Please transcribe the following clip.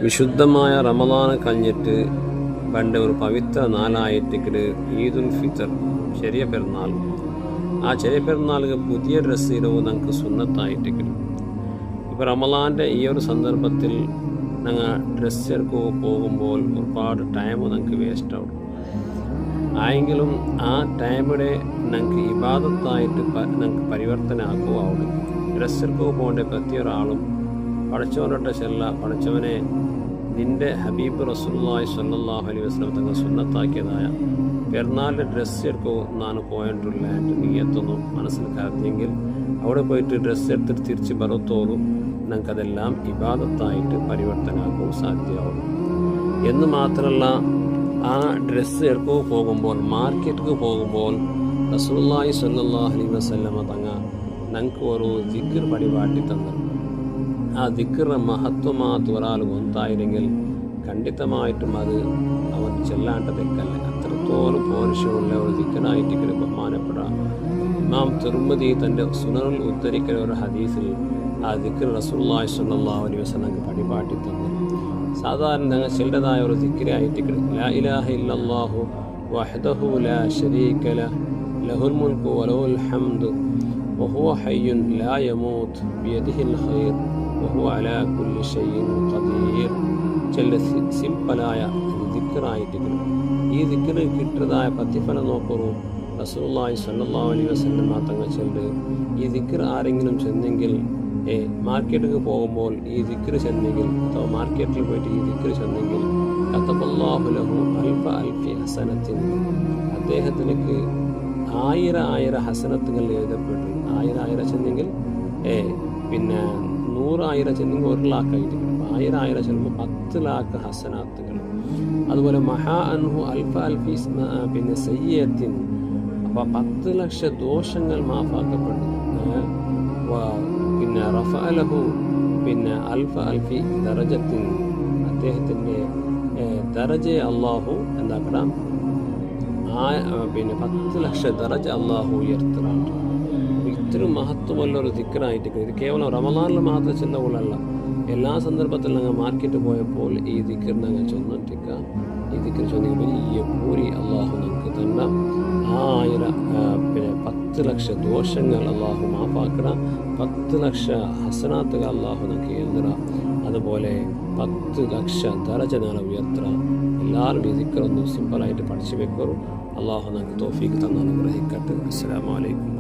വിശുദ്ധമായ റമദാൻ കഴിഞ്ഞിട്ട് പണ്ട് ഒരു പവിത്ര നാളായിട്ട് ഈദുൽ ഫിത്തർ ചെറിയ പെരുന്നാൾ. ആ ചെറിയ പെരുന്നാൾക്ക് പുതിയ ഡ്രസ്സ് ഇടവും നമുക്ക് സുന്നത്തായിട്ട് ഇപ്പോൾ റമദാൻ്റെ ഈ ഒരു സന്ദർഭത്തിൽ ഞങ്ങൾ ഡ്രസ്സ് എടുക്കുക പോകുമ്പോൾ ഒരുപാട് ടൈം നമുക്ക് വേസ്റ്റ് ആവും. ആയെങ്കിലും ആ ടൈമിടെ ഞങ്ങൾക്ക് ഇബാദത്തായിട്ട് ഞങ്ങൾക്ക് പരിവർത്തനമാക്കുവാണ്. ഡ്രസ്സ് എടുക്കുക പോകേണ്ട പ്രത്യേക ഒരാളും പഠിച്ചവനോട്ട് ചെല്ല, പഠിച്ചവനെ നിൻ്റെ ഹബീബ് റസൂലുള്ളാഹി സ്വല്ലല്ലാഹു അലൈഹി വസല്ലം തങ്ങൾ സുന്നത്താക്കിയതായ പെരുന്നാളിൻ്റെ ഡ്രസ്സ് എടുക്കുക നാണ് പോയിട്ടുള്ള നീയത്തൊന്നും മനസ്സിൽ കരുതിയെങ്കിൽ അവിടെ പോയിട്ട് ഡ്രസ്സ് എടുത്തിട്ട് തിരിച്ച് ബറത്തോളും ഞങ്ങൾക്കതെല്ലാം ഇബാദത്തായിട്ട് പരിവർത്തനമാക്കും സാധ്യമാവും. എന്ന് മാത്രമല്ല, ആ ഡ്രസ്സ് എടുക്കുക പോകുമ്പോൾ മാർക്കറ്റിലേക്ക് പോകുമ്പോൾ റസൂലുള്ളാഹി സ്വല്ലല്ലാഹു അലൈഹി വസല്ലം തങ്ങൾ ഞങ്ങൾക്ക് ഒരു ദിക്ർ പരിപാടി തന്നു. ആ ദിക്റിൻ്റെ മഹത്വമാത് ഒരാൾ ഒന്നായിരുന്നെങ്കിൽ ഖണ്ഡിതമായിട്ടും അത് അവൻ ചെല്ലാണ്ട് തെക്കല്ല. അത്രത്തോളം പോരുഷമുള്ള ഒരു ദിക്റായിട്ട് ബഹുമാനപ്പെടാം. ഇമാം തിർമിദി തൻ്റെ സുനനിൽ ഉദ്ധരിക്കുന്ന ഒരു ഹദീസിൽ ആ ദിക്ർ റസൂലുള്ളാഹി സ്വല്ലല്ലാഹു അലൈഹി വസല്ലം പരിപാടി തന്നു. സാധാരണ ഞങ്ങൾ ചിലതായ ഒരു ദിക്റായിട്ട് ലാ ഇലാഹ ഇല്ലല്ലാഹു വഹ്ദഹു ലാ ശരീക ലഹു ലഹുൽ മുൽക്കു വലഹുൽ ഹംദു വഹുവ ഹയ്യുൻ ലാ യമൂത്ത് ബിയദിഹിൽ ഖൈർ വഹുവ അലാ കുല്ലി ഷൈഇൻ ഖദീർ. ചില സിമ്പിളായ ദിക്റായിട്ട് ഈ ദിക്ർ കിട്ടുന്നതായ പ്രതിഫലം നോക്കൂ. റസൂലുള്ളാഹി സ്വല്ലല്ലാഹു അലൈഹി വസല്ലം തങ്ങൾ ചെല്ല് ഈ ദിക്ർ ആരെങ്കിലും ചെന്നെങ്കിൽ മാർക്കറ്റിൽ പോകുമ്പോൾ ഈ ദിക്ർ ചെന്നെങ്കിൽ അഥവാ മാർക്കറ്റിൽ പോയിട്ട് ഈ ദിക്ർ ചെന്നെങ്കിൽ കതബല്ലാഹു ലഹു അൽഫ അൽഫി ഹസനത്തിൻ, അദ്ദേഹത്തിലേക്ക് 1000 ഹസനത്തുകൾ എഴുതപ്പെട്ടു. 1000 ചെന്നെങ്കിൽ പിന്നെ 100,000 ചെന്നെങ്കിൽ 1 ലാഖായിട്ട് 1000 ചെല്ലുമ്പോൾ 10 ലാഖ് ഹസനാത്തുകൾ. അതുപോലെ മഹാ അൻഹു അൽഫ അൽഫി പിന്നെ സയ്യത്തിൻ, അപ്പോൾ 10 ലക്ഷം ദോഷങ്ങൾ മാഫാക്കപ്പെട്ടു. പിന്നെ റഫഅലഹു പിന്നെ അൽഫ അൽഫി ദറജത്തിൻ, അദ്ദേഹത്തിൻ്റെ ദറജയെ അള്ളാഹു എന്താക്കണം പിന്നെ 10 ലക്ഷം ദറജ അള്ളാഹു ഉയർത്തലാണ്. ഇത്ര മഹത്വമുള്ളൊരു ദിക്റായിട്ട് ഇത് കേവലം റമദാനിൽ മാത്രം ചെന്നപോലല്ല, എല്ലാ സന്ദർഭത്തിലും ഞങ്ങൾ മാർക്കറ്റ് പോയപ്പോൾ ഈ ദിക്ർ ഞങ്ങൾ ചൊന്നിട്ടിക്കുക. ഈ ദിക്ർ ചൊന്നി വലിയ പൂരി അള്ളാഹു നമുക്ക് തന്നെ 10 ലക്ഷം ദോഷങ്ങൾ അള്ളാഹു മാഫാക്കണം, 10 ലക്ഷം ഹസനാത്തുകൾ അള്ളാഹു നമുക്ക് എഴുതുക. അതുപോലെ 10 ലക്ഷം ദറജ ഞങ്ങൾ ഉയർത്തുക. എല്ലാവരും ഈ ദിക്റൊന്നും സിമ്പിളായിട്ട് പഠിച്ചു വെക്കും. അള്ളാഹു നമുക്ക് തൗഫീഖ് തന്ന് അനുഗ്രഹിക്കട്ടെ. അസ്സലാമു അലൈക്കും.